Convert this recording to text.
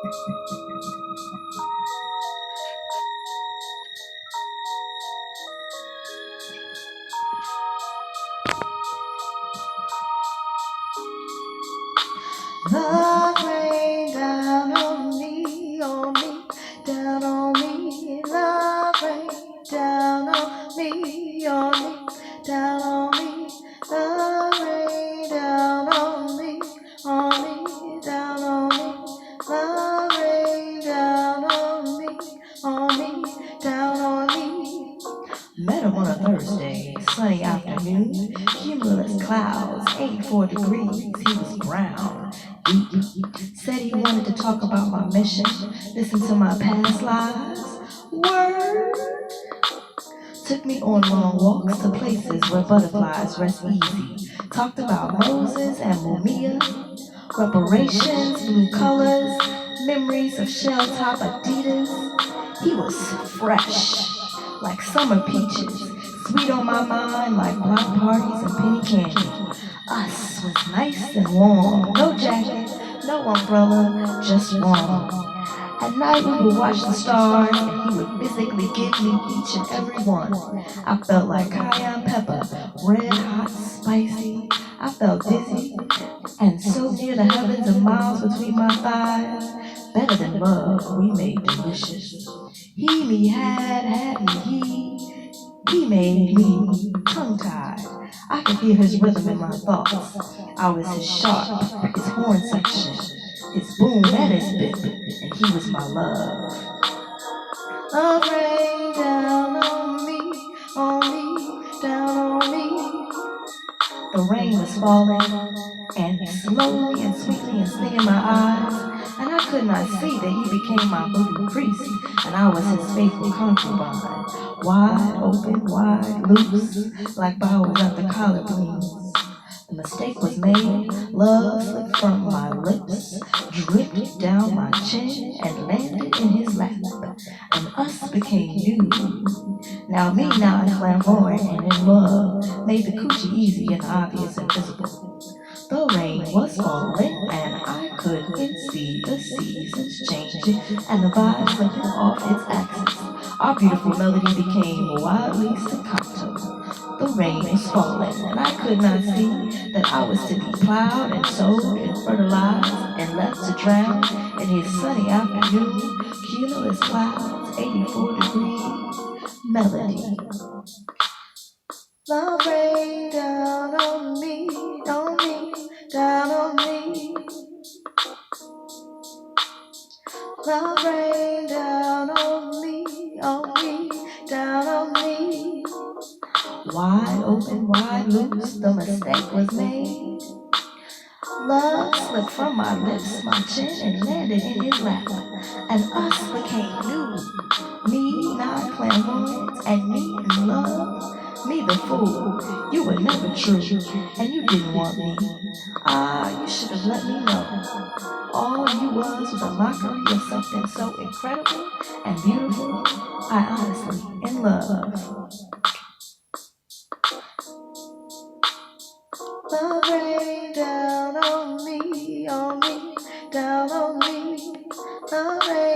Love rain down on me, down on me. Love rain down on me, down on me. Love rain down on me, down on me. Love rain down on me, down on me. Met him on a Thursday, sunny afternoon, cumulus clouds, 84 degrees, he was brown, deep. Said he wanted to talk about my mission, listen to my past lives. Word! Took me on long walks to places where butterflies rest easy. Talked about Moses and Mumia, reparations, blue colors, memories of shell-top Adidas. He was fresh, like summer peaches, sweet on my mind like block parties and penny candy. Us was nice and warm, no jacket, no umbrella, just warm. At night we would watch the stars and he would physically give me each and every one. I felt like cayenne pepper, red hot, spicy. I felt dizzy and so near the heavens and miles between my thighs. Better than love, we made delicious. He me had me he made me tongue-tied. I could hear his rhythm in my thoughts. I was his sharp, his horn section, his boom and his bip, and he was my love. Love rain down on me, down on me. The rain was falling, and slowly and sweetly and stinging my eyes, and I could not see that he became my voodoo priest, and I was his faithful concubine, wide open, wide loose, like bowers at the collard greens. The mistake was made, love slipped from my lips, dripped down my chin, and landed in his lap, and us became new. Now me not flamboyant and in love, made the coochie easy and obvious and visible. The rain was falling and I couldn't see the seasons changing and the vibe slipping off its axis. Our beautiful melody became wildly staccato. The rain was falling and I could not see that I was to be plowed and sowed and fertilized and left to drown in his sunny afternoon, cumulus clouds, 84 degrees, melody. Love rain down on me, down on me. Love rain down on me, down on me. Wide open, wide loose, the mistake was made. Love slipped from my lips, my chin, and landed in his lap. And us became new. Me, not flamboyant, and me in love. Me the fool, you were never true, and you didn't want me. Ah, you should have let me know. All you was a mockery of something so incredible and beautiful. I honestly in love. Love rain down on me, down on me. Love rain